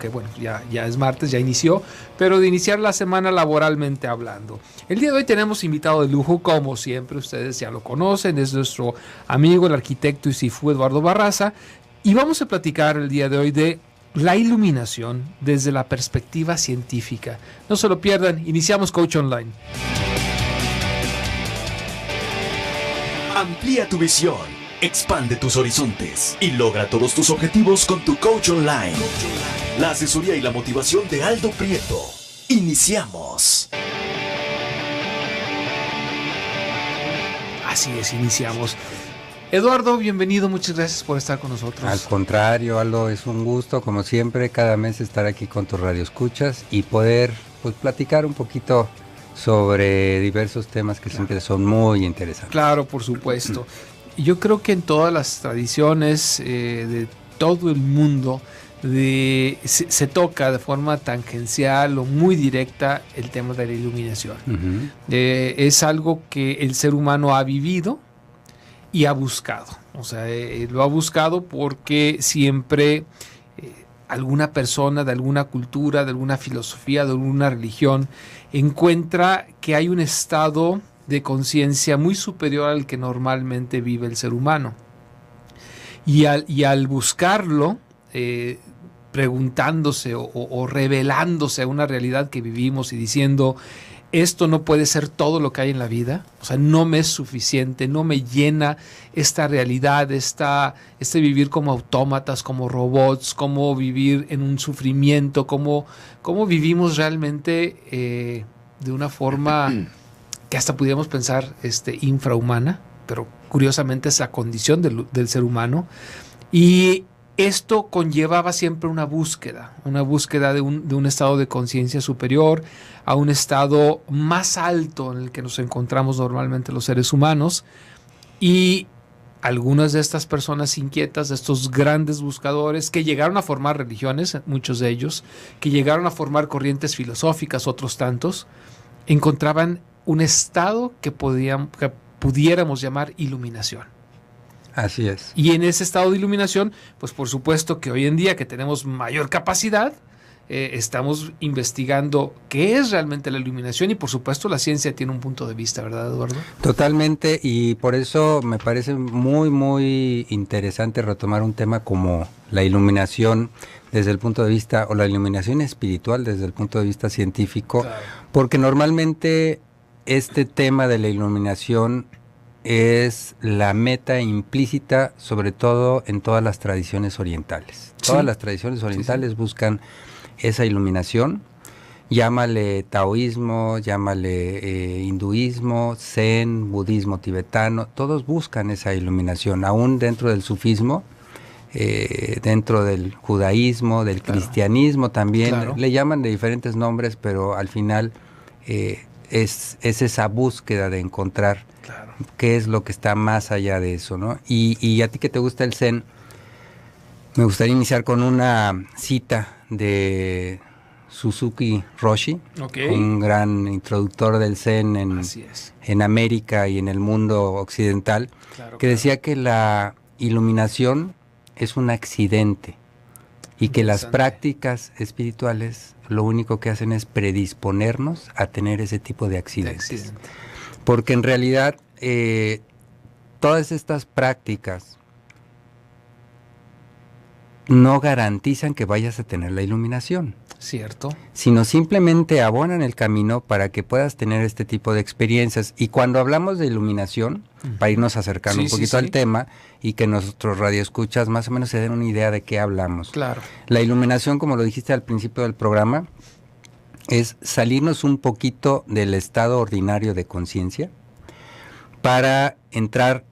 aunque bueno, ya es martes, ya inició, pero de iniciar la semana laboralmente hablando. El día de hoy tenemos invitado de lujo, como siempre, ustedes ya lo conocen, es nuestro amigo, el arquitecto y sifú Eduardo Barraza, y vamos a platicar el día de hoy de la iluminación desde la perspectiva científica. No se lo pierdan, iniciamos Coach Online. Amplía tu visión, expande tus horizontes y logra todos tus objetivos con tu Coach Online. La asesoría y la motivación de Aldo Prieto. Iniciamos. Así es, iniciamos. Eduardo, bienvenido, muchas gracias por estar con nosotros. Al contrario, Aldo, es un gusto, como siempre, cada mes estar aquí con tus radioescuchas y poder platicar un poquito sobre diversos temas que siempre son muy interesantes. Claro, por supuesto. Yo creo que en todas las tradiciones de todo el mundo se toca de forma tangencial o muy directa el tema de la iluminación. Es algo que el ser humano ha vivido y ha buscado. O sea, lo ha buscado porque siempre alguna persona de alguna cultura, de alguna filosofía, de alguna religión encuentra que hay un estado de conciencia muy superior al que normalmente vive el ser humano. Y al buscarlo, preguntándose o revelándose a una realidad que vivimos y diciendo, esto no puede ser todo lo que hay en la vida, o sea, no me es suficiente, no me llena esta realidad, este vivir como autómatas, como robots, como vivir en un sufrimiento, como vivimos realmente de una forma que hasta pudiéramos pensar infrahumana, pero curiosamente es la condición del ser humano. Y esto conllevaba siempre una búsqueda de un estado de conciencia superior a un estado más alto en el que nos encontramos normalmente los seres humanos. Y algunas de estas personas inquietas, de estos grandes buscadores que llegaron a formar religiones, muchos de ellos, que llegaron a formar corrientes filosóficas, otros tantos, encontraban un estado que pudiéramos llamar iluminación. Así es. Y en ese estado de iluminación, pues por supuesto que hoy en día que tenemos mayor capacidad, estamos investigando qué es realmente la iluminación y por supuesto la ciencia tiene un punto de vista, ¿verdad, Eduardo? Totalmente, y por eso me parece muy, muy interesante retomar un tema como la iluminación desde el punto de vista, o la iluminación espiritual desde el punto de vista científico, claro. Porque normalmente este tema de la iluminación es la meta implícita, sobre todo en todas las tradiciones orientales. Sí. Todas las tradiciones orientales buscan esa iluminación, llámale taoísmo, llámale hinduismo, zen, budismo tibetano, todos buscan esa iluminación, aún dentro del sufismo, dentro del judaísmo, del cristianismo también, claro. Le llaman de diferentes nombres, pero al final es esa búsqueda de encontrar qué es lo que está más allá de eso, ¿no? Y a ti que te gusta el zen, me gustaría iniciar con una cita de Suzuki Roshi, un gran introductor del zen en América y en el mundo occidental, que decía que la iluminación es un accidente y que las prácticas espirituales lo único que hacen es predisponernos a tener ese tipo de accidentes. Porque en realidad todas estas prácticas no garantizan que vayas a tener la iluminación. Cierto. Sino simplemente abonan el camino para que puedas tener este tipo de experiencias. Y cuando hablamos de iluminación, para irnos acercando un poquito al tema y que nuestros radioescuchas más o menos se den una idea de qué hablamos. Claro. La iluminación, como lo dijiste al principio del programa, es salirnos un poquito del estado ordinario de conciencia para entrar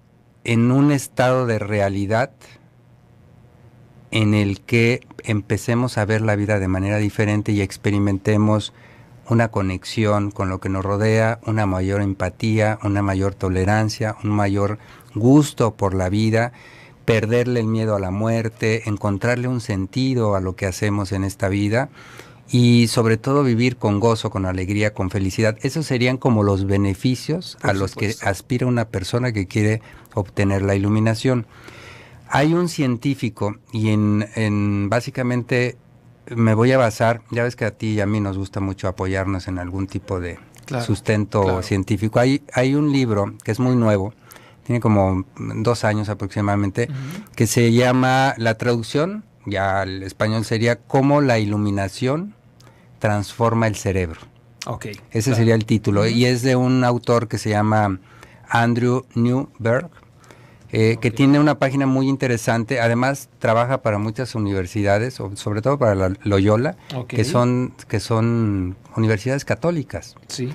en un estado de realidad en el que empecemos a ver la vida de manera diferente y experimentemos una conexión con lo que nos rodea, una mayor empatía, una mayor tolerancia, un mayor gusto por la vida, perderle el miedo a la muerte, encontrarle un sentido a lo que hacemos en esta vida y sobre todo vivir con gozo, con alegría, con felicidad. Esos serían como los beneficios a los que aspira una persona que quiere obtener la iluminación. Hay un científico y en básicamente me voy a basar, ya ves que a ti y a mí nos gusta mucho apoyarnos en algún tipo de sustento científico. Hay un libro que es muy nuevo, tiene como 2 años aproximadamente, que se llama, la traducción, ya al español sería Cómo la iluminación transforma el cerebro. Okay, Ese sería el título, y es de un autor que se llama Andrew Newberg, que tiene una página muy interesante. Además trabaja para muchas universidades, sobre todo para la Loyola, que son universidades católicas. Sí.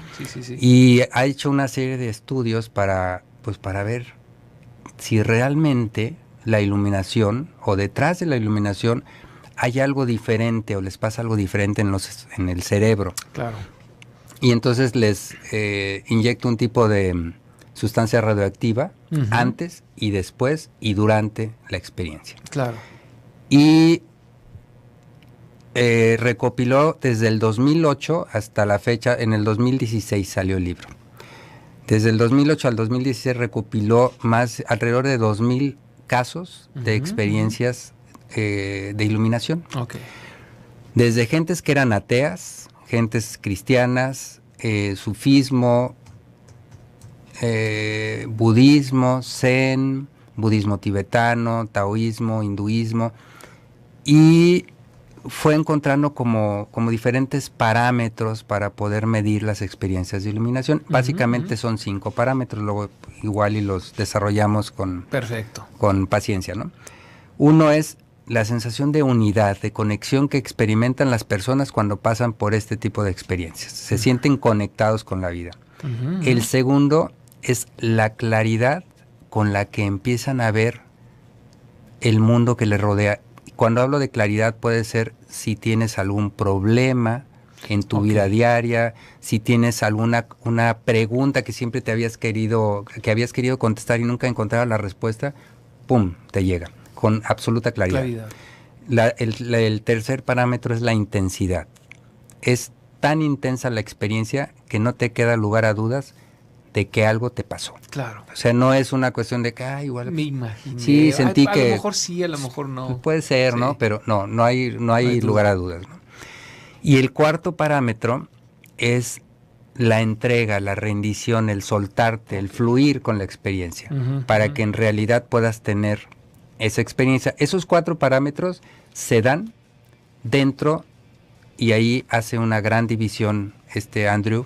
Y ha hecho una serie de estudios para ver si realmente la iluminación, o detrás de la iluminación, hay algo diferente o les pasa algo diferente en el cerebro. Claro. Y entonces les inyecta un tipo de sustancia radioactiva antes y después y durante la experiencia. Claro. Y recopiló desde el 2008 hasta la fecha, en el 2016 salió el libro. Desde el 2008 al 2016 recopiló alrededor de 2,000 casos de experiencias de iluminación. Okay. Desde gentes que eran ateas, gentes cristianas, sufismo, budismo, zen, budismo tibetano, taoísmo, hinduismo, y fue encontrando como diferentes parámetros para poder medir las experiencias de iluminación. Básicamente son 5 parámetros, luego igual y los desarrollamos con paciencia, ¿no? Uno es la sensación de unidad, de conexión que experimentan las personas cuando pasan por este tipo de experiencias. Se sienten conectados con la vida. El segundo es la claridad con la que empiezan a ver el mundo que les rodea. Cuando hablo de claridad puede ser si tienes algún problema en tu vida diaria, si tienes una pregunta que siempre habías querido contestar y nunca encontrabas la respuesta, ¡pum!, te llega con absoluta claridad. El tercer parámetro es la intensidad. Es tan intensa la experiencia que no te queda lugar a dudas de que algo te pasó. Claro. O sea, no es una cuestión de que, igual... Me imaginé. Sí, sentí que... A lo mejor sí, a lo mejor no. Puede ser, sí, ¿no? Pero no hay lugar a dudas, ¿no? Y el cuarto parámetro es la entrega, la rendición, el soltarte, el fluir con la experiencia, para que en realidad puedas tener esa experiencia. Esos 4 parámetros se dan dentro, y ahí hace una gran división Andrew.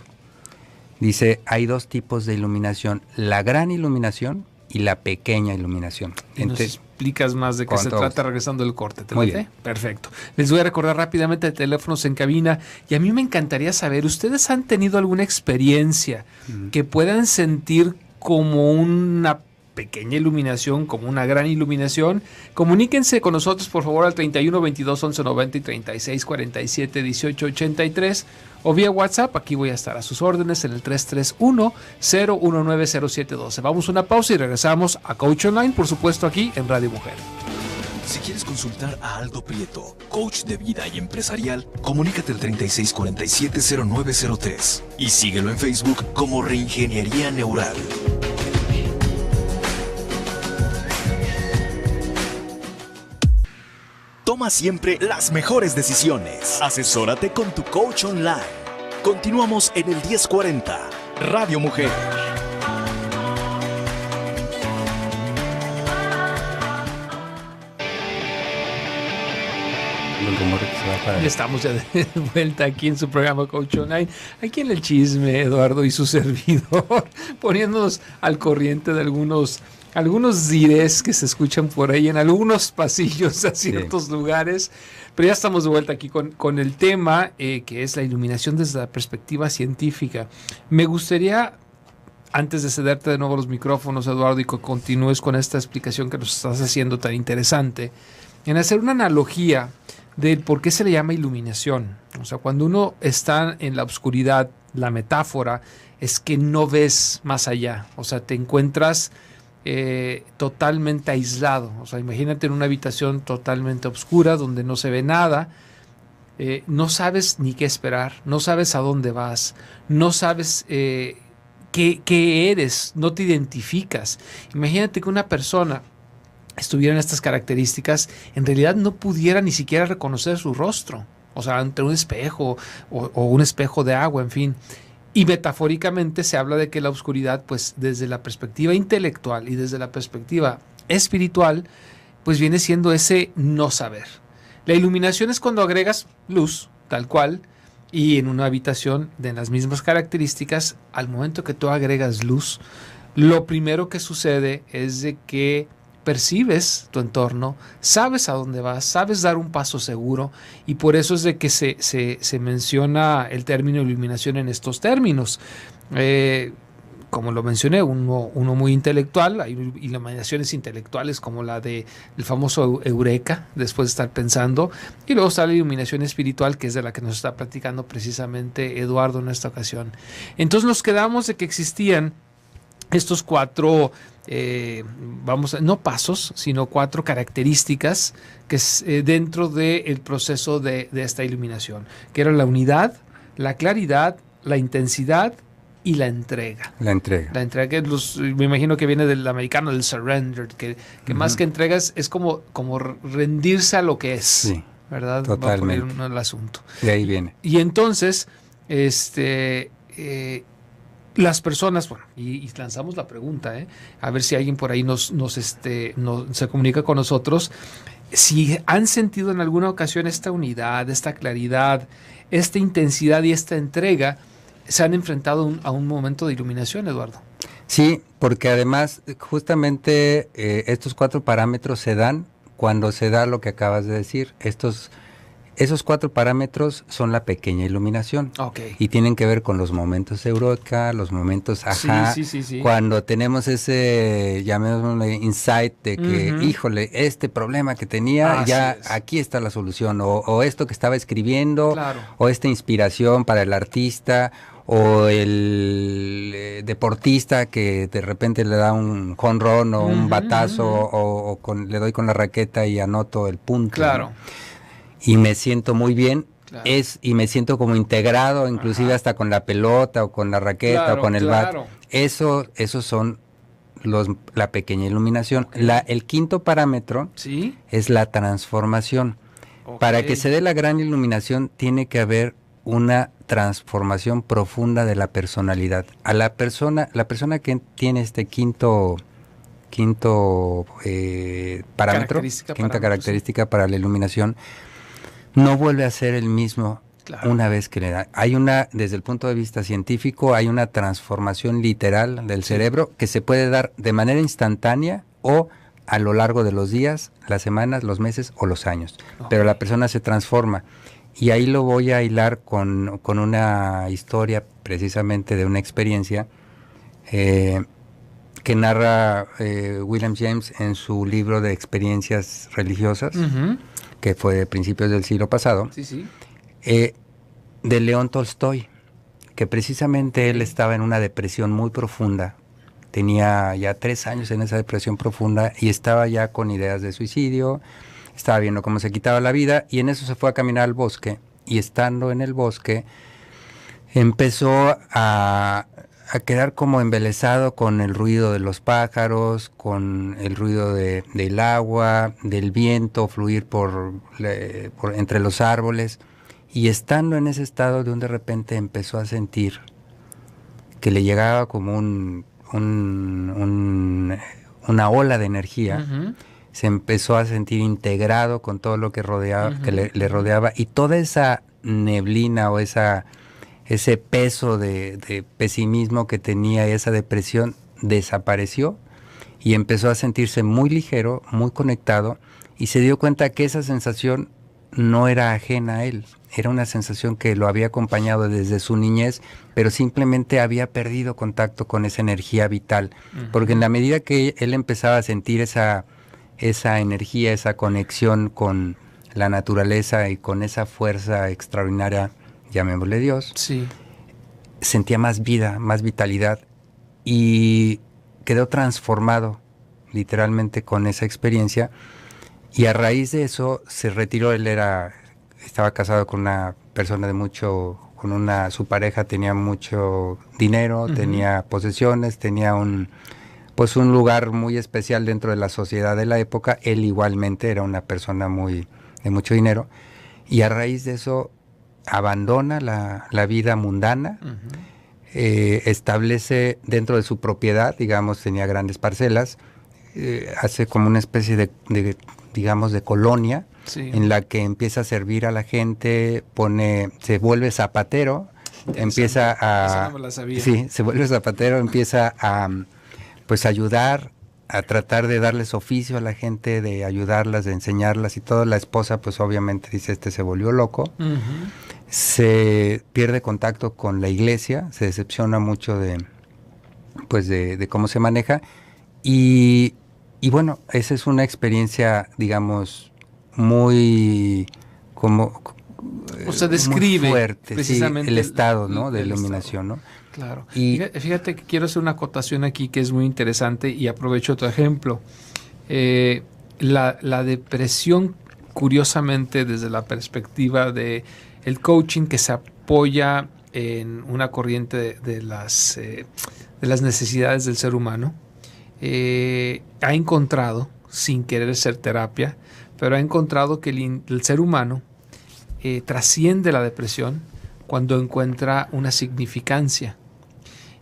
Dice, hay 2 tipos de iluminación, la gran iluminación y la pequeña iluminación. Y nos explicas más de qué se trata regresando del corte. ¿Te Muy bien. Perfecto. Les voy a recordar rápidamente de teléfonos en cabina, y a mí me encantaría saber, ¿ustedes han tenido alguna experiencia que puedan sentir como una pequeña iluminación, como una gran iluminación? Comuníquense con nosotros, por favor, al 31 22 11 90 y 36 47 18 83, o vía WhatsApp. Aquí voy a estar a sus órdenes en el 331 019 0712. Vamos a una pausa y regresamos a Coach Online, por supuesto, aquí en Radio Mujer. Si quieres consultar a Aldo Prieto, coach de vida y empresarial, comunícate al 3647-0903 y síguelo en Facebook como Reingeniería Neural. Toma siempre las mejores decisiones. Asesórate con tu coach online. Continuamos en el 1040, Radio Mujer. Estamos ya de vuelta aquí en su programa Coach Online, aquí en el chisme, Eduardo y su servidor, poniéndonos al corriente de algunos dirés que se escuchan por ahí en algunos pasillos a ciertos lugares, pero ya estamos de vuelta aquí con el tema que es la iluminación desde la perspectiva científica. Me gustaría, antes de cederte de nuevo los micrófonos, Eduardo, y que continúes con esta explicación que nos estás haciendo tan interesante, en hacer una analogía del por qué se le llama iluminación. O sea, cuando uno está en la oscuridad, la metáfora es que no ves más allá. O sea, te encuentras totalmente aislado. O sea, imagínate en una habitación totalmente oscura donde no se ve nada. No sabes ni qué esperar, no sabes a dónde vas, no sabes qué eres, no te identificas. Imagínate que una persona estuvieran estas características, en realidad no pudiera ni siquiera reconocer su rostro, o sea, ante un espejo o un espejo de agua, en fin. Y metafóricamente se habla de que la oscuridad, pues desde la perspectiva intelectual y desde la perspectiva espiritual, pues viene siendo ese no saber. La iluminación es cuando agregas luz, tal cual, y en una habitación de las mismas características, al momento que tú agregas luz, lo primero que sucede es de que percibes tu entorno, sabes a dónde vas, sabes dar un paso seguro, y por eso es de que se menciona el término iluminación en estos términos. Como lo mencioné, uno muy intelectual, hay iluminaciones intelectuales como la del famoso Eureka, después de estar pensando, y luego está la iluminación espiritual, que es de la que nos está platicando precisamente Eduardo en esta ocasión. Entonces nos quedamos de que existían estos 4, no pasos, sino 4 características que es dentro del proceso de esta iluminación, que era la unidad, la claridad, la intensidad y la entrega. La entrega. La entrega, que me imagino que viene del americano, del surrender, que más que entregas es como rendirse a lo que es. Sí, ¿verdad? Totalmente. Va a poner el asunto. De ahí viene. Y entonces, las personas, bueno, y lanzamos la pregunta, a ver si alguien por ahí se comunica con nosotros, si han sentido en alguna ocasión esta unidad, esta claridad, esta intensidad y esta entrega, se han enfrentado a un momento de iluminación, Eduardo. Sí, porque además justamente estos 4 parámetros se dan cuando se da lo que acabas de decir. Esos 4 parámetros son la pequeña iluminación. Okay. Y tienen que ver con los momentos eureka, los momentos ajá. Sí. Cuando tenemos ese, llamémosle, insight de que, híjole, este problema que tenía, aquí está la solución. O esto que estaba escribiendo, claro, o esta inspiración para el artista, o el deportista que de repente le da un jonrón o un batazo, o le doy con la raqueta y anoto el punto. Claro. ¿No? Y me siento muy bien, claro, y me siento como integrado, inclusive hasta con la pelota o con la raqueta, claro, o con el bat. Esos son la pequeña iluminación. Okay. El 5º parámetro, ¿sí?, es la transformación. Okay. Para que se dé la gran iluminación tiene que haber una transformación profunda de la personalidad. A la persona que tiene este quinto parámetro, quinta característica, sí, para la iluminación, no vuelve a ser el mismo, claro, una vez que le da. Desde el punto de vista científico, hay una transformación literal del cerebro que se puede dar de manera instantánea o a lo largo de los días, las semanas, los meses o los años. Okay. Pero la persona se transforma. Y ahí lo voy a hilar con una historia precisamente de una experiencia que narra William James en su libro de experiencias religiosas, que fue de principios del siglo pasado, de León Tolstoy, que precisamente él estaba en una depresión muy profunda, tenía ya 3 años en esa depresión profunda y estaba ya con ideas de suicidio, estaba viendo cómo se quitaba la vida, y en eso se fue a caminar al bosque, y estando en el bosque empezó a quedar como embelesado con el ruido de los pájaros, con el ruido del agua, del viento fluir por entre los árboles, y estando en ese estado de repente empezó a sentir que le llegaba como una ola de energía. Se empezó a sentir integrado con todo lo que rodeaba, que le rodeaba, y toda esa neblina o ese peso de pesimismo que tenía, esa depresión, desapareció y empezó a sentirse muy ligero, muy conectado, y se dio cuenta que esa sensación no era ajena a él, era una sensación que lo había acompañado desde su niñez, pero simplemente había perdido contacto con esa energía vital, porque en la medida que él empezaba a sentir esa energía, esa conexión con la naturaleza y con esa fuerza extraordinaria, llamémosle Dios, sí, sentía más vida, más vitalidad, y quedó transformado literalmente con esa experiencia, y a raíz de eso se retiró. Él estaba casado con una persona su pareja tenía mucho dinero, tenía posesiones, tenía un pues un lugar muy especial dentro de la sociedad de la época. Él igualmente era una persona de mucho dinero, y a raíz de eso abandona la vida mundana, establece dentro de su propiedad, digamos, tenía grandes parcelas, hace como una especie digamos, de colonia, en la que empieza a servir a la gente, se vuelve zapatero, empieza a... no me la sabía. Sí, se vuelve zapatero, empieza a pues ayudar, a tratar de darles oficio a la gente, de ayudarlas, de enseñarlas y todo. La esposa pues obviamente dice, se volvió loco, se pierde contacto con la iglesia, se decepciona mucho de cómo se maneja, y bueno, esa es una experiencia, digamos, muy como... O sea, describe muy fuerte, precisamente el estado, ¿no?, de iluminación, ¿no? Claro. Y fíjate que quiero hacer una acotación aquí que es muy interesante y aprovecho tu ejemplo. La depresión, curiosamente, desde la perspectiva de el coaching, que se apoya en una corriente de las necesidades del ser humano, ha encontrado, sin querer ser terapia, pero ha encontrado que el ser humano trasciende la depresión cuando encuentra una significancia.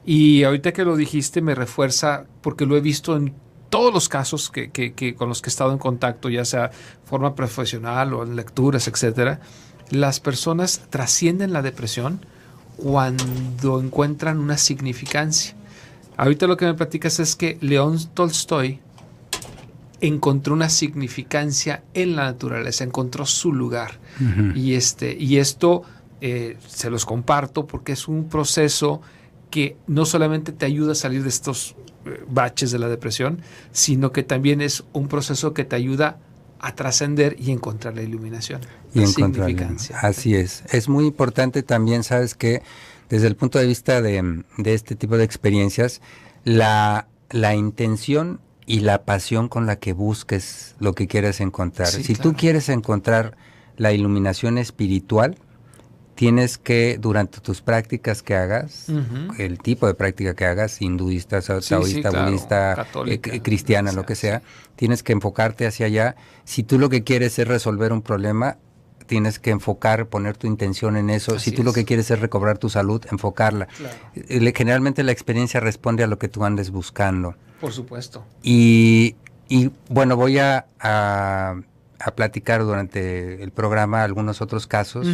Y ahorita que lo dijiste me refuerza, porque lo he visto en todos los casos que con los que he estado en contacto, ya sea de forma profesional o en lecturas, etcétera. Las personas trascienden la depresión cuando encuentran una significancia. Ahorita lo que me platicas es que León Tolstoy encontró una significancia en la naturaleza, encontró su lugar. Y esto se los comparto porque es un proceso que no solamente te ayuda a salir de estos baches de la depresión, sino que también es un proceso que te ayuda a trascender y encontrar la iluminación, y la significancia. Así es. Es muy importante también, sabes, que desde el punto de vista de este tipo de experiencias, la intención y la pasión con la que busques lo que quieres encontrar. Sí, si claro. tú quieres encontrar la iluminación espiritual, tienes que, durante tus prácticas que hagas, el tipo de práctica que hagas, hinduista, taoísta, claro, budista, católica, cristiana, lo que sea, tienes que enfocarte hacia allá. Si tú lo que quieres es resolver un problema, tienes que poner tu intención en eso. Así si tú lo que quieres es recobrar tu salud, enfocarla. Claro. Generalmente la experiencia responde a lo que tú andes buscando. Por supuesto. Y bueno, voy a platicar durante el programa algunos otros casos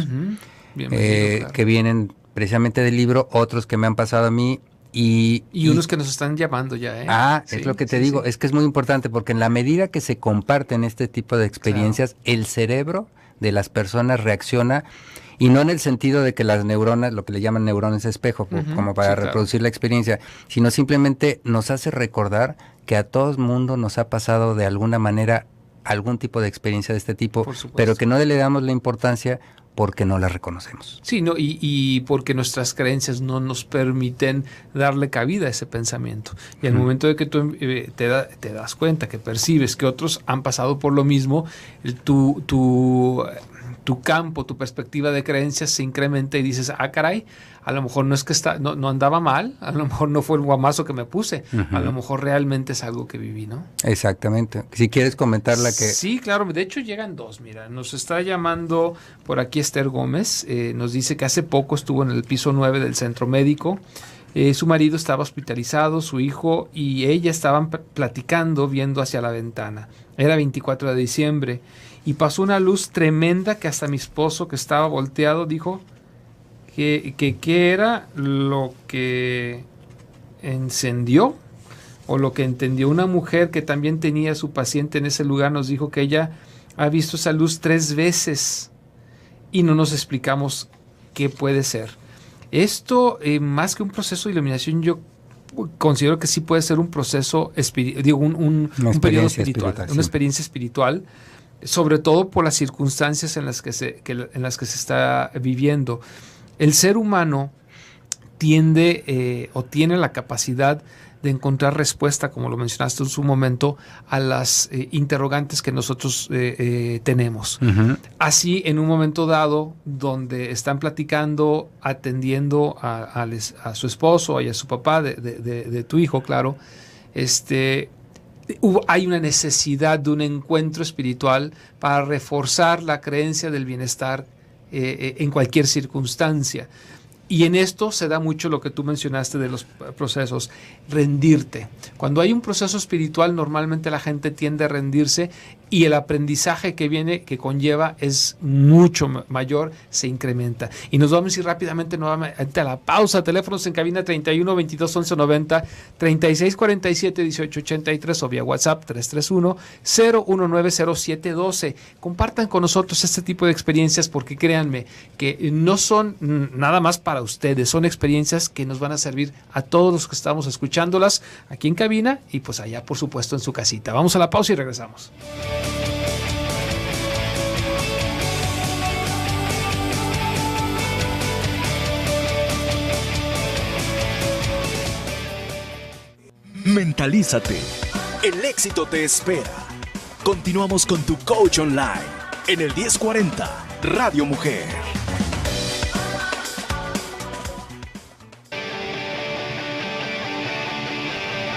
Bienvenido, claro. que vienen precisamente del libro, otros que me han pasado a mí. Y unos que nos están llamando ya, es lo que te digo, es que es muy importante porque en la medida que se comparten este tipo de experiencias, el cerebro de las personas reacciona, y no en el sentido de que las neuronas, lo que le llaman neuronas espejo, como para reproducir la experiencia, sino simplemente nos hace recordar que a todo el mundo nos ha pasado de alguna manera algún tipo de experiencia de este tipo, pero que no le damos la importancia porque no la reconocemos. Sí, no, y porque nuestras creencias no nos permiten darle cabida a ese pensamiento. Y al momento de que tú te das cuenta, que percibes que otros han pasado por lo mismo, tu campo, tu perspectiva de creencias se incrementa y dices, caray, a lo mejor no es que no andaba mal, a lo mejor no fue el guamazo que me puse, a lo mejor realmente es algo que viví, ¿no? Exactamente. Si quieres comentar la que... Sí, claro, de hecho llegan dos, mira, nos está llamando por aquí Esther Gómez, nos dice que hace poco estuvo en el piso 9 del centro médico, su marido estaba hospitalizado, su hijo y ella estaban platicando viendo hacia la ventana, era 24 de diciembre, y pasó una luz tremenda que hasta mi esposo, que estaba volteado, dijo que era lo que encendió o lo que entendió. Una mujer que también tenía a su paciente en ese lugar nos dijo que ella ha visto esa luz 3 veces y no nos explicamos qué puede ser. Esto, más que un proceso de iluminación, yo considero que sí puede ser un proceso, un periodo espiritual, una experiencia espiritual, sobre todo por las circunstancias en las que se está viviendo. El ser humano tiende o tiene la capacidad de encontrar respuesta, como lo mencionaste en su momento, a las interrogantes que nosotros tenemos. Así, en un momento dado, donde están platicando, atendiendo a su esposo y a su papá, de tu hijo, claro, hay una necesidad de un encuentro espiritual para reforzar la creencia del bienestar en cualquier circunstancia. Y en esto se da mucho lo que tú mencionaste de los procesos, rendirte. Cuando hay un proceso espiritual, normalmente la gente tiende a rendirse y el aprendizaje que conlleva es mucho mayor, se incrementa. Y nos vamos a ir rápidamente nuevamente a la pausa. Teléfonos en cabina 31 22 11 90, 36 47 18 83 o vía WhatsApp 331 019 07 12. Compartan con nosotros este tipo de experiencias porque créanme que no son nada más para ustedes, son experiencias que nos van a servir a todos los que estamos escuchándolas aquí en cabina y pues allá por supuesto en su casita. Vamos a la pausa y regresamos. Mentalízate. El éxito te espera. Continuamos con tu coach online en el 1040 Radio Mujer.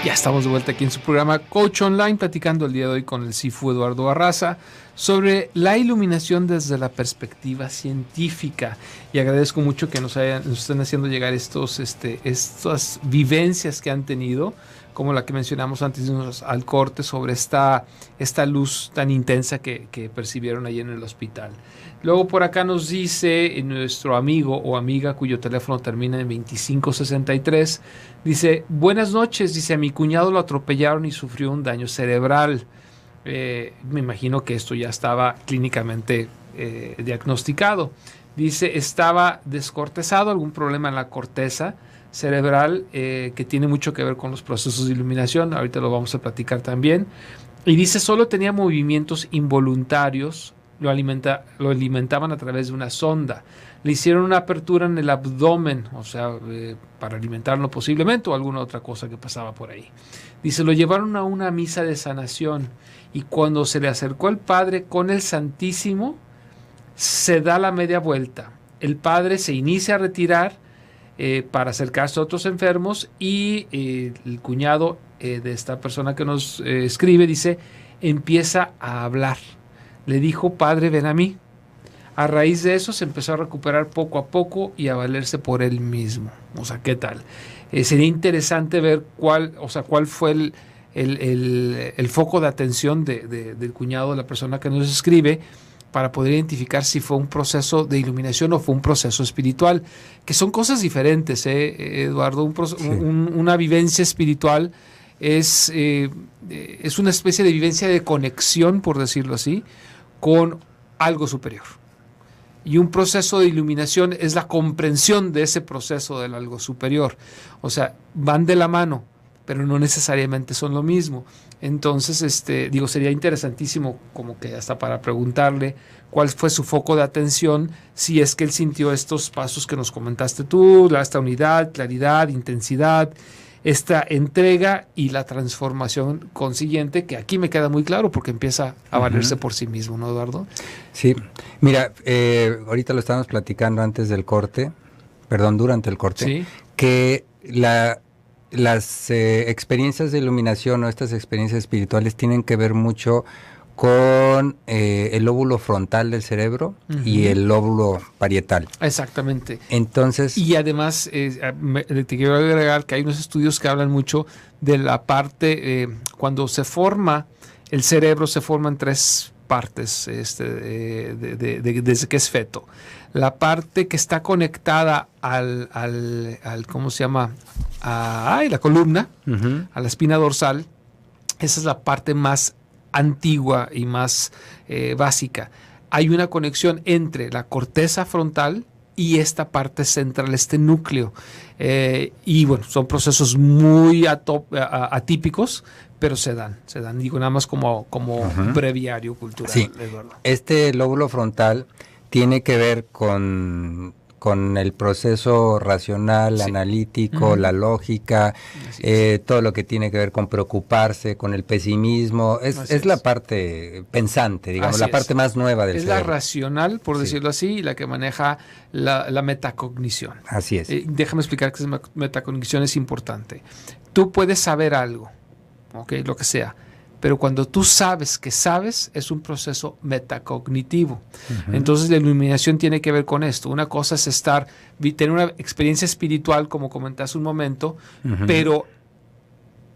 Ya estamos de vuelta aquí en su programa Coach Online, platicando el día de hoy con el Sifu Eduardo Barraza sobre la iluminación desde la perspectiva científica. Y agradezco mucho que nos estén haciendo llegar estas vivencias que han tenido, como la que mencionamos antes de irnos al corte, sobre esta luz tan intensa que percibieron ahí en el hospital. Luego por acá nos dice nuestro amigo o amiga cuyo teléfono termina en 2563, dice, buenas noches, dice, a mi cuñado lo atropellaron y sufrió un daño cerebral. Me imagino que esto ya estaba clínicamente diagnosticado. Dice, estaba descortezado, algún problema en la corteza cerebral que tiene mucho que ver con los procesos de iluminación, ahorita lo vamos a platicar también. Y dice, solo tenía movimientos involuntarios, lo alimentaban a través de una sonda. Le hicieron una apertura en el abdomen, o sea, para alimentarlo posiblemente o alguna otra cosa que pasaba por ahí. Dice, lo llevaron a una misa de sanación y cuando se le acercó el padre con el Santísimo, se da la media vuelta. El padre se inicia a retirar para acercarse a otros enfermos y el cuñado de esta persona que nos escribe, dice, empieza a hablar. Le dijo, padre, ven a mí. A raíz de eso se empezó a recuperar poco a poco y a valerse por él mismo. O sea, ¿qué tal? Sería interesante ver cuál fue el foco de atención del cuñado de la persona que nos escribe para poder identificar si fue un proceso de iluminación o fue un proceso espiritual, que son cosas diferentes, Eduardo. Una vivencia espiritual es una especie de vivencia de conexión, por decirlo así, con algo superior. Y un proceso de iluminación es la comprensión de ese proceso del algo superior. O sea, van de la mano, pero no necesariamente son lo mismo. Entonces, sería interesantísimo como que hasta para preguntarle cuál fue su foco de atención, si es que él sintió estos pasos que nos comentaste tú, esta unidad, claridad, intensidad, esta entrega y la transformación consiguiente, que aquí me queda muy claro porque empieza a valerse por sí mismo, ¿no, Eduardo? Sí, mira, ahorita lo estábamos platicando durante el corte, ¿sí? Que las experiencias de iluminación o estas experiencias espirituales tienen que ver mucho con el lóbulo frontal del cerebro y el lóbulo parietal. Exactamente. Entonces, y además te quiero agregar que hay unos estudios que hablan mucho de la parte, cuando se forma el cerebro, se forman tres partes desde que es feto. La parte que está conectada al ¿cómo se llama? A la columna, a la espina dorsal. Esa es la parte más antigua y más básica. Hay una conexión entre la corteza frontal y esta parte central, este núcleo. Y bueno, son procesos muy atípicos, pero se dan, digo, nada más como breviario cultural. Sí, Eduardo. Este lóbulo frontal tiene que ver con el proceso racional, sí, analítico, la lógica, todo lo que tiene que ver con preocuparse, con el pesimismo, es la parte pensante, digamos, la parte más nueva del cerebro. Es la racional, por decirlo así, y la que maneja la metacognición. Así es. Déjame explicar que metacognición es importante. Tú puedes saber algo, ¿ok? Lo que sea. Pero cuando tú sabes que sabes, es un proceso metacognitivo. Entonces la iluminación tiene que ver con esto. Una cosa es tener una experiencia espiritual, como comentaste un momento, pero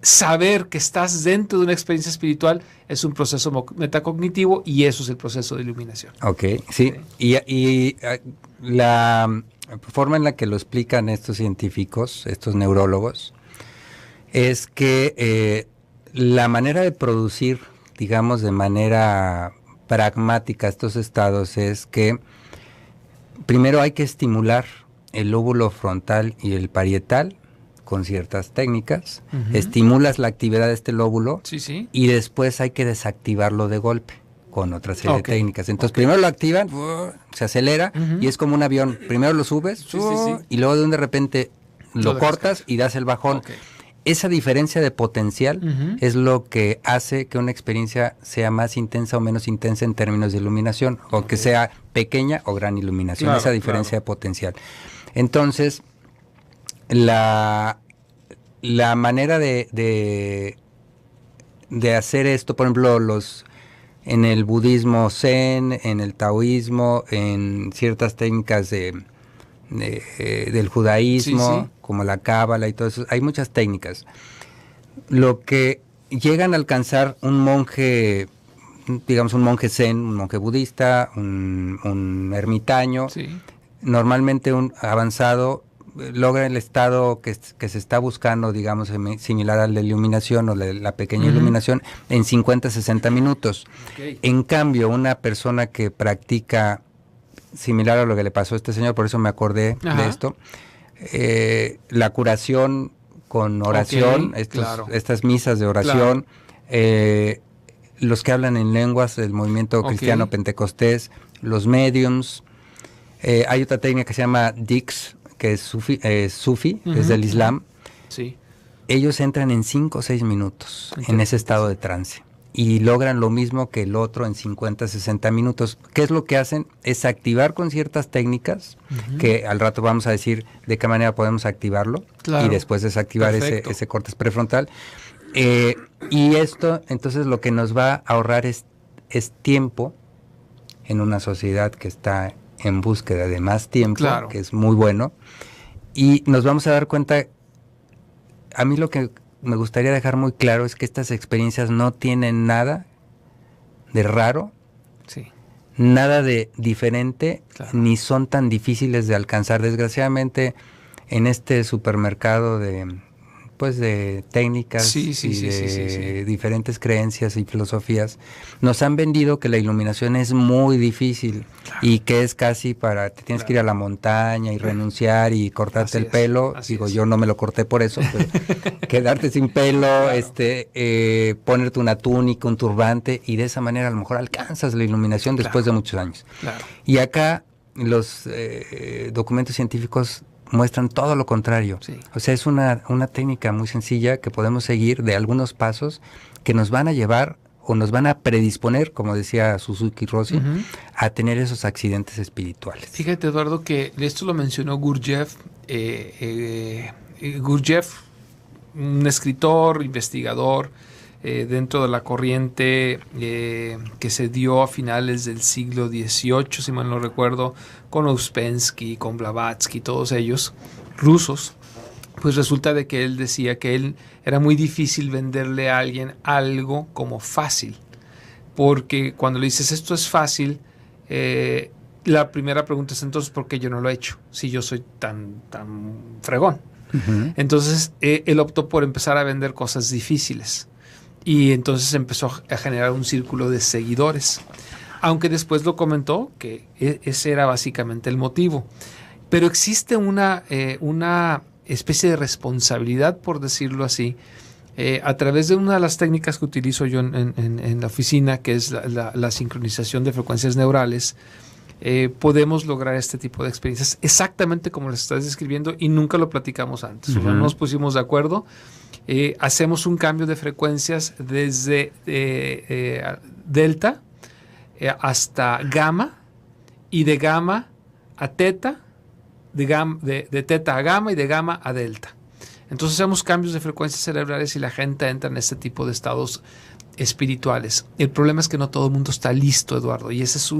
saber que estás dentro de una experiencia espiritual es un proceso metacognitivo, y eso es el proceso de iluminación. Ok, sí. Y la forma en la que lo explican estos científicos, estos neurólogos, es que la manera de producir, digamos, de manera pragmática estos estados es que primero hay que estimular el lóbulo frontal y el parietal con ciertas técnicas, estimulas la actividad de este lóbulo, y después hay que desactivarlo de golpe con otra serie de técnicas. Entonces primero lo activan, se acelera, y es como un avión. Primero lo subes, y luego de repente lo cortas y das el bajón. Esa diferencia de potencial es lo que hace que una experiencia sea más intensa o menos intensa en términos de iluminación, o que sea pequeña o gran iluminación, esa diferencia de potencial. Entonces, la manera de hacer esto, por ejemplo, en el budismo zen, en el taoísmo, en ciertas técnicas del judaísmo, como la cábala y todo eso, hay muchas técnicas. Lo que llegan a alcanzar un monje, digamos un monje zen, un monje budista, un ermitaño, normalmente un avanzado, logra el estado que se está buscando, digamos, similar al de iluminación o la pequeña iluminación, en 50, 60 minutos. En cambio, una persona que practica similar a lo que le pasó a este señor, por eso me acordé de esto, la curación con oración, estas misas de oración, los que hablan en lenguas del movimiento cristiano pentecostés, los mediums, hay otra técnica que se llama Dix, que es sufi, es del Islam. Ellos entran en 5 o 6 minutos en ese estado de trance y logran lo mismo que el otro en 50, 60 minutos. ¿Qué es lo que hacen? Es activar con ciertas técnicas, que al rato vamos a decir de qué manera podemos activarlo, y después desactivar ese córtex prefrontal. Y esto, entonces, lo que nos va a ahorrar es tiempo en una sociedad que está en búsqueda de más tiempo, que es muy bueno, y nos vamos a dar cuenta. A mí lo que me gustaría dejar muy claro es que estas experiencias no tienen nada de raro, nada de diferente, ni son tan difíciles de alcanzar. Desgraciadamente, en este supermercado de técnicas diferentes creencias y filosofías, nos han vendido que la iluminación es muy difícil y que es casi te tienes que ir a la montaña y renunciar y cortarte el pelo. Digo, yo no me lo corté por eso, pero quedarte sin pelo, ponerte una túnica, un turbante, y de esa manera a lo mejor alcanzas la iluminación después de muchos años. Y acá los documentos científicos muestran todo lo contrario. O sea, es una técnica muy sencilla que podemos seguir, de algunos pasos que nos van a llevar o nos van a predisponer, como decía Suzuki Rossi, a tener esos accidentes espirituales. Fíjate, Eduardo, que esto lo mencionó Gurdjieff. Gurdjieff, un escritor, investigador, dentro de la corriente que se dio a finales del siglo XVIII, si mal no recuerdo, con Ouspensky, con Blavatsky, todos ellos rusos. Pues resulta de que él decía que era muy difícil venderle a alguien algo como fácil, porque cuando le dices esto es fácil, la primera pregunta es: entonces, ¿por qué yo no lo he hecho si yo soy tan fregón? Entonces él optó por empezar a vender cosas difíciles. Y entonces empezó a generar un círculo de seguidores. Aunque después lo comentó que ese era básicamente el motivo. Pero existe una especie de responsabilidad, por decirlo así, a través de una de las técnicas que utilizo yo en la oficina, que es la sincronización de frecuencias neurales. Podemos lograr este tipo de experiencias exactamente como las estás describiendo, y nunca lo platicamos antes. No nos pusimos de acuerdo. Hacemos un cambio de frecuencias desde delta hasta gamma, y de gamma a teta, de teta a gamma y de gamma a delta. Entonces hacemos cambios de frecuencias cerebrales y la gente entra en este tipo de estados espirituales. El problema es que no todo el mundo está listo, Eduardo, y esa es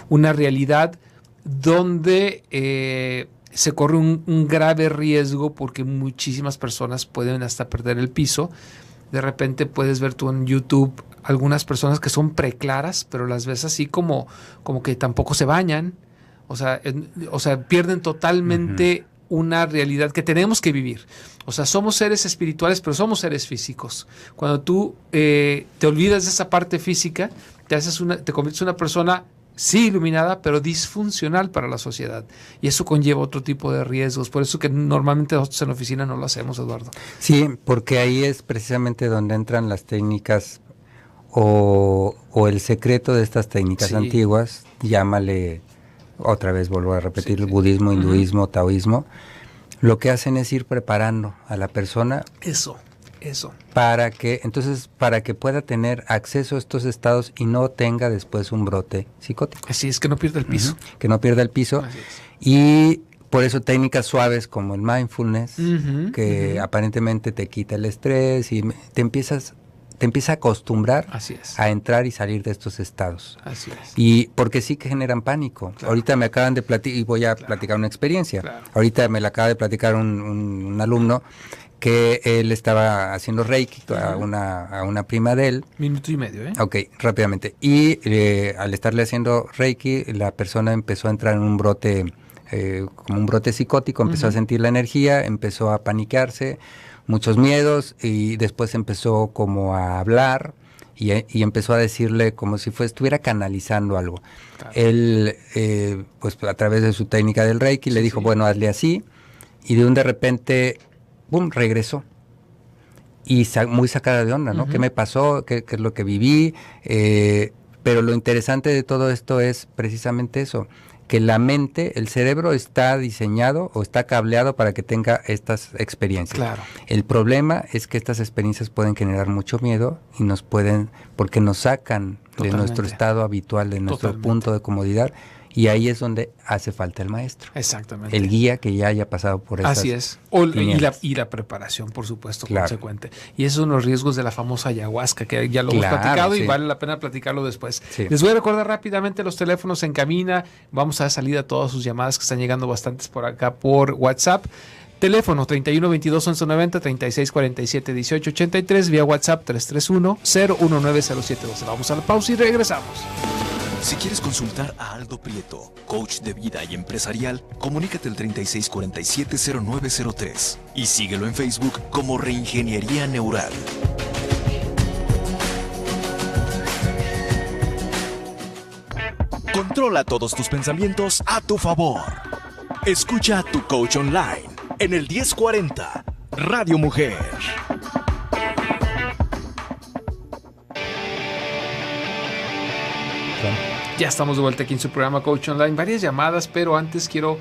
una realidad donde se corre un grave riesgo porque muchísimas personas pueden hasta perder el piso. De repente puedes ver tú en YouTube algunas personas que son preclaras, pero las ves así como que tampoco se bañan. O sea, pierden totalmente una realidad que tenemos que vivir. O sea, somos seres espirituales, pero somos seres físicos. Cuando tú te olvidas de esa parte física, te conviertes en una persona sí iluminada, pero disfuncional para la sociedad. Y eso conlleva otro tipo de riesgos. Por eso que normalmente nosotros en la oficina no lo hacemos, Eduardo. Sí, porque ahí es precisamente donde entran las técnicas o el secreto de estas técnicas antiguas, llámale, otra vez vuelvo a repetir, el budismo, hinduismo, taoísmo. Lo que hacen es ir preparando a la persona. Eso. Para que pueda tener acceso a estos estados y no tenga después un brote psicótico. Así es, que no pierda el piso. Que no pierda el piso. Y por eso técnicas suaves como el mindfulness, que aparentemente te quita el estrés y te empieza a acostumbrar a entrar y salir de estos estados. Así es. Y porque sí que generan pánico. Claro. Ahorita me acaban de platicar, y voy a platicar una experiencia. Claro. Ahorita me la acaba de platicar un alumno que él estaba haciendo Reiki a una prima de él. Minuto y medio, ¿eh? Ok, rápidamente. Y al estarle haciendo Reiki, la persona empezó a entrar en un brote, como un brote psicótico, empezó a sentir la energía, empezó a paniquearse, muchos miedos, y después empezó como a hablar y empezó a decirle como si estuviera canalizando algo. Claro. Él, pues a través de su técnica del Reiki, le dijo, bueno, hazle así, y de repente, ¡pum!, regresó. Y muy sacada de onda, ¿no? ¿Qué me pasó? ¿Qué es lo que viví? Pero lo interesante de todo esto es precisamente eso, que la mente, el cerebro está diseñado o está cableado para que tenga estas experiencias. Claro. El problema es que estas experiencias pueden generar mucho miedo y porque nos sacan de nuestro estado habitual, de nuestro punto de comodidad. Y ahí es donde hace falta el maestro. Exactamente. El guía que ya haya pasado por esas. Así es. Y la preparación, por supuesto, consecuente. Y esos son los riesgos de la famosa ayahuasca, que ya lo hemos platicado y vale la pena platicarlo después. Sí. Les voy a recordar rápidamente los teléfonos en cabina. Vamos a dar salida a todas sus llamadas, que están llegando bastantes por acá por WhatsApp. Teléfono 31 22 11 90 36 47 18 83, vía WhatsApp 331 019 0712. Vamos a la pausa y regresamos. Si quieres consultar a Aldo Prieto, coach de vida y empresarial, comunícate al 3647-0903 y síguelo en Facebook como Reingeniería Neural. Controla todos tus pensamientos a tu favor. Escucha a tu coach online en el 1040 Radio Mujer. Ya estamos de vuelta aquí en su programa Coach Online. Varias llamadas, pero antes quiero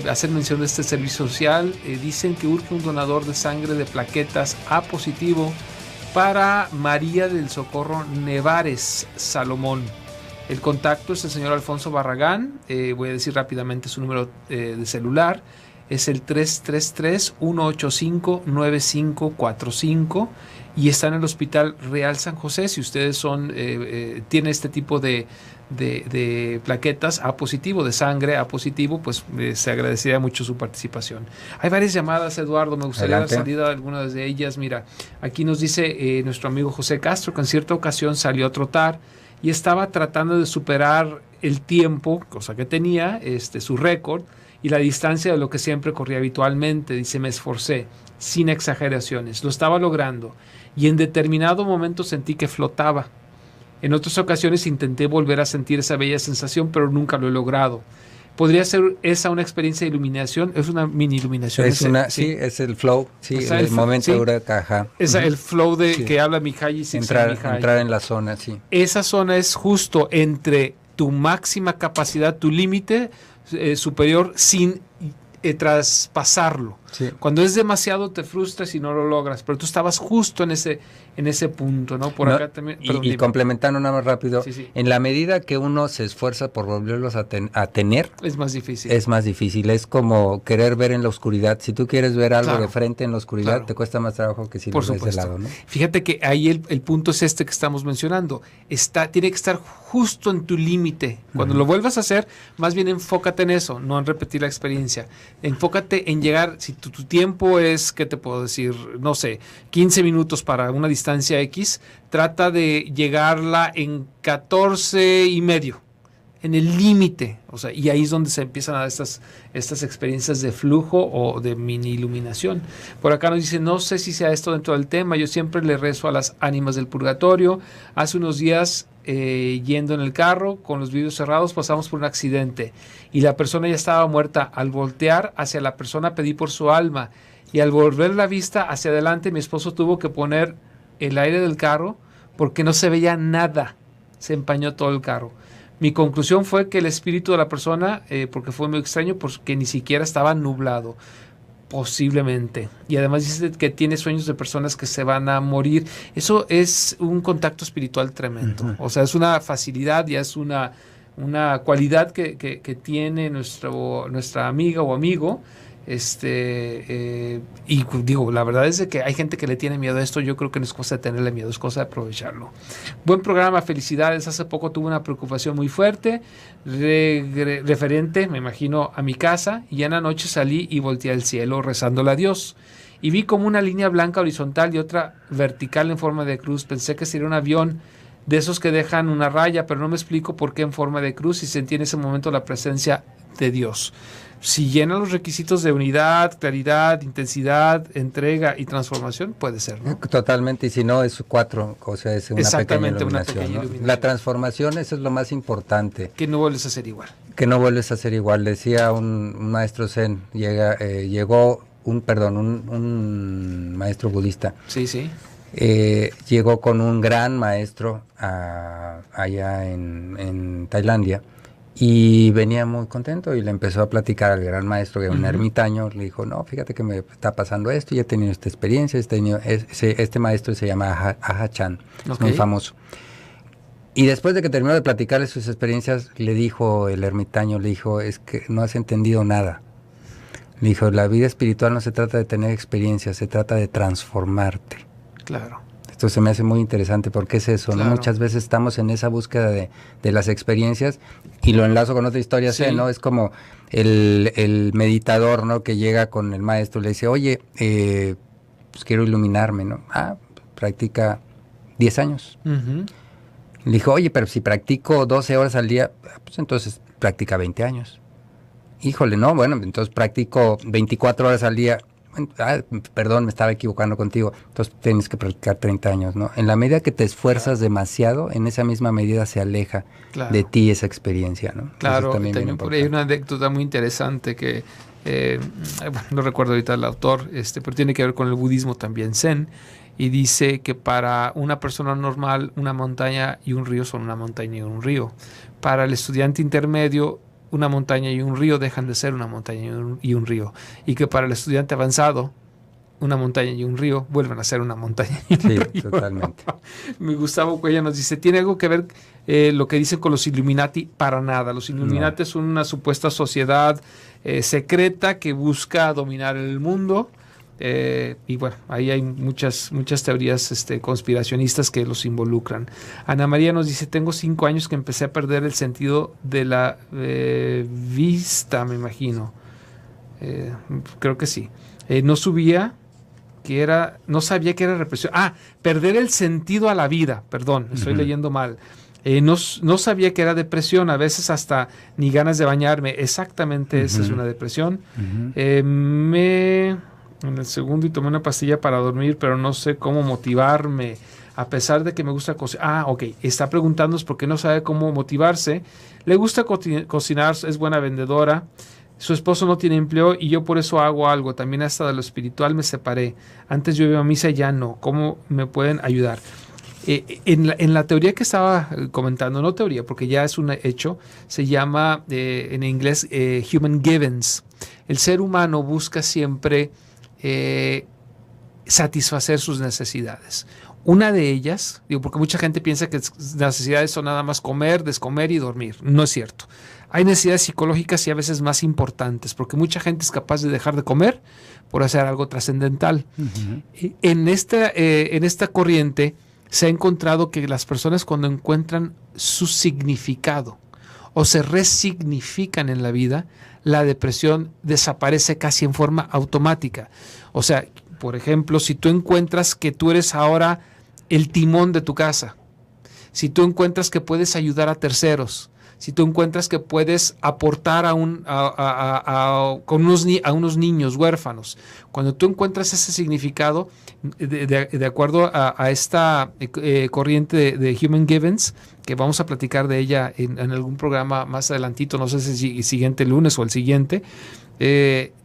hacer mención de este servicio social. Dicen que urge un donador de sangre de plaquetas A positivo para María del Socorro Nevares Salomón. El contacto es el señor Alfonso Barragán. Voy a decir rápidamente su número de celular. Es el 333-185-9545 y está en el Hospital Real San José. Si ustedes tienen este tipo de plaquetas A positivo, de sangre A positivo, pues se agradecería mucho su participación. Hay varias llamadas, Eduardo, me gustaría dar salida a algunas de ellas. Mira, aquí nos dice nuestro amigo José Castro que en cierta ocasión salió a trotar y estaba tratando de superar el tiempo, cosa que tenía, su récord, y la distancia de lo que siempre corría habitualmente. Dice, me esforcé, sin exageraciones, lo estaba logrando, y en determinado momento sentí que flotaba. En otras ocasiones intenté volver a sentir esa bella sensación, pero nunca lo he logrado. ¿Podría ser esa una experiencia de iluminación? Es una mini iluminación. Sí, es el flow, sí, o sea, el momento de caja. Es el flow que habla Mihaly Csikszentmihalyi. Entrar en la zona, sí. Esa zona es justo entre tu máxima capacidad, tu límite superior, sin traspasarlo. Sí. Cuando es demasiado te frustras y no lo logras, pero tú estabas justo en ese punto, ¿no? Por No, acá también. Perdón, y dime. complementando nada más rápido, Sí, sí. en la medida que uno se esfuerza por volverlos a tener, Es más difícil. es más difícil. Es como querer ver en la oscuridad. Si tú quieres ver algo Claro. de frente en la oscuridad, Claro. te cuesta más trabajo que si Por lo ves de supuesto. lado, ¿no? Fíjate que ahí el punto es este que estamos mencionando. Tiene que estar justo en tu límite. Cuando lo vuelvas a hacer, más bien enfócate en eso, no en repetir la experiencia. Enfócate en llegar, si tu tiempo es, ¿qué te puedo decir? No sé, 15 minutos para una distancia X, trata de llegarla en 14 y medio. En el límite, o sea, y ahí es donde se empiezan a dar estas experiencias de flujo o de mini iluminación. Por acá nos dice, no sé si sea esto dentro del tema, yo siempre le rezo a las ánimas del purgatorio. Hace unos días, yendo en el carro, con los vidrios cerrados, pasamos por un accidente y la persona ya estaba muerta. Al voltear hacia la persona pedí por su alma y al volver la vista hacia adelante, mi esposo tuvo que poner el aire del carro porque no se veía nada, se empañó todo el carro. Mi conclusión fue que el espíritu de la persona, porque fue muy extraño, porque ni siquiera estaba nublado, posiblemente. Y además dice que tiene sueños de personas que se van a morir. Eso es un contacto espiritual tremendo. O sea, es una facilidad, ya es una cualidad que tiene nuestra amiga o amigo. Y digo, la verdad es de que hay gente que le tiene miedo a esto. Yo creo que no es cosa de tenerle miedo, es cosa de aprovecharlo. Buen programa, felicidades. Hace poco tuve una preocupación muy fuerte referente, me imagino, a mi casa, y en la noche salí y volteé al cielo rezándole a Dios y vi como una línea blanca horizontal y otra vertical en forma de cruz. Pensé que sería un avión de esos que dejan una raya, pero no me explico por qué en forma de cruz, y sentí en ese momento la presencia de Dios. Si llena los requisitos de unidad, claridad, intensidad, entrega y transformación, puede ser, ¿no? Totalmente, y si no, es 4, o sea, es una pequeña Exactamente, una iluminación, pequeña ¿no? iluminación. La transformación, eso es lo más importante. Que no vuelves a ser igual. Que no vuelves a ser igual. Decía un maestro zen, llegó un maestro budista. Sí, sí. Llegó con un gran maestro allá en Tailandia, y venía muy contento y le empezó a platicar al gran maestro, que era un ermitaño. Le dijo, no, fíjate que me está pasando esto, ya he tenido esta experiencia. Este maestro se llama Aha Chan, es muy famoso. Y después de que terminó de platicarle sus experiencias, le dijo el ermitaño, es que no has entendido nada. Le dijo, la vida espiritual no se trata de tener experiencias, se trata de transformarte. Claro. Esto se me hace muy interesante porque es eso, Claro. ¿no? Muchas veces estamos en esa búsqueda de las experiencias, y lo enlazo con otra historia, Sí. ¿no? Es como el meditador, ¿no? Que llega con el maestro y le dice, oye, pues quiero iluminarme, ¿no? Practica 10 años. Uh-huh. Le dijo, oye, pero si practico 12 horas al día, pues entonces practica 20 años. Híjole, no, bueno, entonces practico 24 horas al día. Perdón, me estaba equivocando contigo. Entonces tienes que practicar 30 años, ¿no? En la medida que te esfuerzas demasiado, en esa misma medida se aleja de ti esa experiencia, ¿no? Claro, también también por ahí hay una anécdota muy interesante que, bueno, no recuerdo ahorita el autor, pero tiene que ver con el budismo también zen, y dice que para una persona normal una montaña y un río son una montaña y un río. Para el estudiante intermedio, una montaña y un río dejan de ser una montaña y un río. Y que para el estudiante avanzado, una montaña y un río vuelven a ser una montaña y un río. Sí, totalmente. Mi Gustavo Cuella nos dice, ¿tiene algo que ver lo que dicen con los Illuminati? Para nada. Los Illuminati son una supuesta sociedad secreta que busca dominar el mundo. Y bueno, ahí hay muchas teorías conspiracionistas que los involucran. Ana María nos dice, tengo 5 años que empecé a perder el sentido de la vista, me imagino. Creo que sí. No sabía que era represión. Perder el sentido a la vida, perdón, estoy leyendo mal. No sabía que era depresión, a veces hasta ni ganas de bañarme. Exactamente, esa es una depresión. En el segundo y tomé una pastilla para dormir, pero no sé cómo motivarme, a pesar de que me gusta cocinar. Ok, está preguntándonos por qué no sabe cómo motivarse. Le gusta cocinar, es buena vendedora. Su esposo no tiene empleo y yo por eso hago algo. También hasta de lo espiritual me separé. Antes yo iba a misa y ya no. ¿Cómo me pueden ayudar? En la teoría que estaba comentando, no teoría, porque ya es un hecho, se llama en inglés Human Givens. el ser humano busca siempre satisfacer sus necesidades. Una de ellas, digo, porque mucha gente piensa que las necesidades son nada más comer, descomer y dormir. No es cierto. Hay necesidades psicológicas y a veces más importantes, porque mucha gente es capaz de dejar de comer por hacer algo trascendental. Uh-huh. En esta corriente se ha encontrado que las personas, cuando encuentran su significado o se resignifican en la vida, la depresión desaparece casi en forma automática. O sea, por ejemplo, si tú encuentras que tú eres ahora el timón de tu casa, si tú encuentras que puedes ayudar a terceros, si tú encuentras que puedes aportar a unos niños huérfanos, cuando tú encuentras ese significado, de acuerdo a esta corriente de Human Givens, que vamos a platicar de ella en algún programa más adelantito, no sé si el siguiente lunes o el siguiente,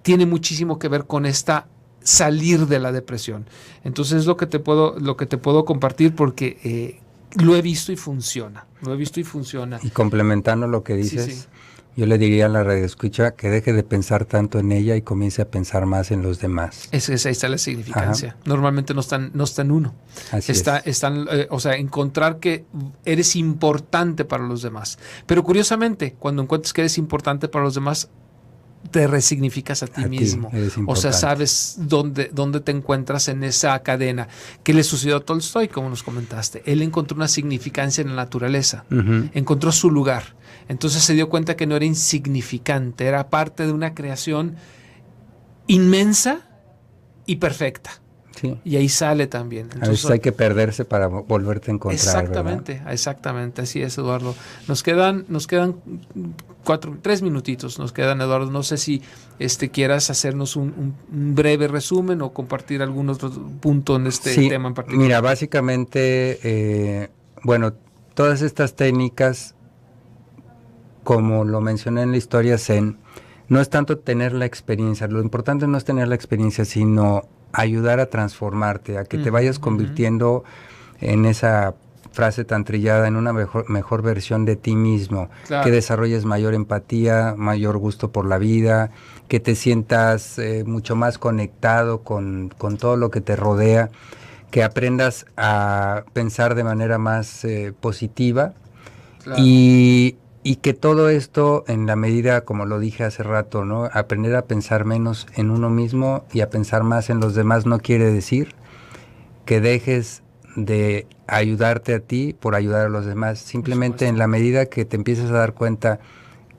tiene muchísimo que ver con esta salir de la depresión. Entonces es lo que te puedo compartir, porque lo he visto y funciona. Y complementando lo que dices, sí. Yo le diría a la radioescucha que deje de pensar tanto en ella y comience a pensar más en los demás. Ahí está la significancia. Ajá. Normalmente no está en uno. Así o sea, encontrar que eres importante para los demás. Pero curiosamente, cuando encuentras que eres importante para los demás, te resignificas a ti mismo. O sea, sabes dónde te encuentras en esa cadena. ¿Qué le sucedió a Tolstoy, como nos comentaste? Él encontró una significancia en la naturaleza. Uh-huh. Encontró su lugar. Entonces se dio cuenta que no era insignificante, era parte de una creación inmensa y perfecta. Sí. Y ahí sale también. Entonces, a veces hay que perderse para volverte a encontrar. Exactamente, así es, Eduardo. Nos quedan 3 minutitos, Eduardo. No sé si quieras hacernos un breve resumen o compartir algún otro punto en este tema en particular. Mira, básicamente, todas estas técnicas, como lo mencioné en la historia Zen, no es tanto tener la experiencia. Lo importante no es tener la experiencia, sino ayudar a transformarte, a que te vayas convirtiendo en esa frase tan trillada, en una mejor versión de ti mismo, claro. Que desarrolles mayor empatía, mayor gusto por la vida, que te sientas mucho más conectado con todo lo que te rodea, que aprendas a pensar de manera más positiva, claro. Y que todo esto, en la medida, como lo dije hace rato, ¿no? Aprender a pensar menos en uno mismo y a pensar más en los demás no quiere decir que dejes de ayudarte a ti por ayudar a los demás. Simplemente en la medida que te empiezas a dar cuenta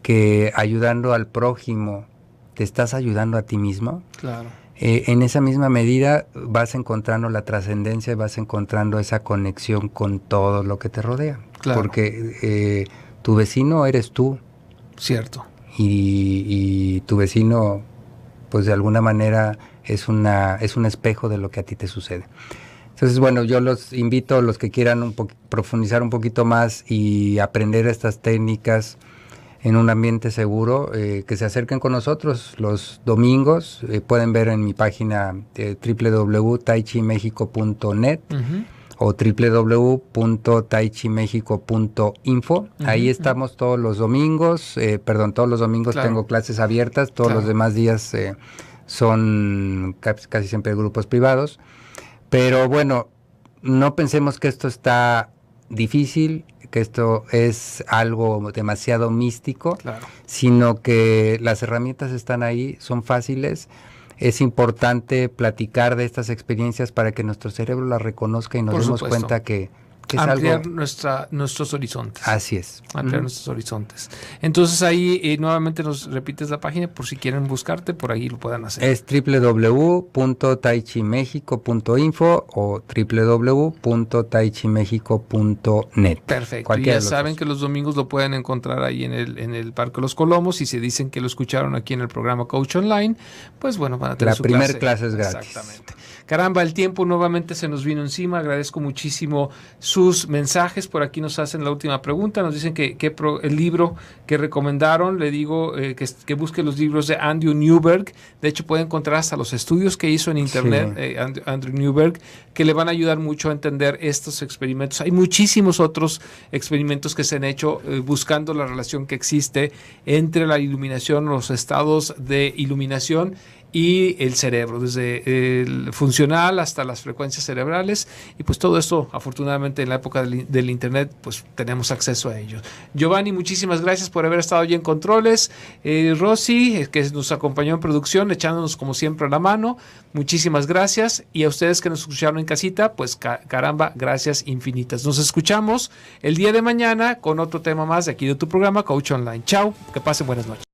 que ayudando al prójimo te estás ayudando a ti mismo, claro. En esa misma medida vas encontrando la trascendencia y vas encontrando esa conexión con todo lo que te rodea. Claro. Porque tu vecino eres tú. Cierto. Y tu vecino, pues de alguna manera es un espejo de lo que a ti te sucede. Entonces, yo los invito, los que quieran profundizar un poquito más y aprender estas técnicas en un ambiente seguro, que se acerquen con nosotros los domingos. Pueden ver en mi página www.taichimexico.net. Uh-huh. O www.taichimexico.info. Uh-huh, ahí estamos todos los domingos. Todos los domingos claro. Tengo clases abiertas. Todos los demás días son casi siempre grupos privados. Pero no pensemos que esto está difícil, que esto es algo demasiado místico, claro. Sino que las herramientas están ahí, son fáciles. Es importante platicar de estas experiencias para que nuestro cerebro las reconozca y nos demos cuenta que es ampliar algo... nuestros horizontes. Así es. Ampliar nuestros horizontes. Entonces ahí nuevamente nos repites la página por si quieren buscarte, por ahí lo puedan hacer. Es www.taichimexico.info o www.taichimexico.net. Perfecto. Y ya saben que los domingos lo pueden encontrar ahí en el Parque Los Colomos, y si dicen que lo escucharon aquí en el programa Coach Online, pues van a tener su clase. La primera clase es gratis. Exactamente. Caramba, el tiempo nuevamente se nos vino encima. Agradezco muchísimo su sus mensajes. Por aquí nos hacen la última pregunta. Nos dicen que el libro que recomendaron, le digo que busque los libros de Andrew Newberg. De hecho, puede encontrar hasta los estudios que hizo en internet, sí. Andrew Newberg, que le van a ayudar mucho a entender estos experimentos. Hay muchísimos otros experimentos que se han hecho buscando la relación que existe entre la iluminación, los estados de iluminación y el cerebro, desde el funcional hasta las frecuencias cerebrales, y pues todo esto, afortunadamente, en la época del internet, pues tenemos acceso a ello. Giovanni, muchísimas gracias por haber estado allí en controles. Rosy, que nos acompañó en producción, echándonos como siempre a la mano, muchísimas gracias, y a ustedes que nos escucharon en casita, pues caramba, gracias infinitas. Nos escuchamos el día de mañana con otro tema más de aquí de tu programa Coach Online. Chao, que pasen buenas noches.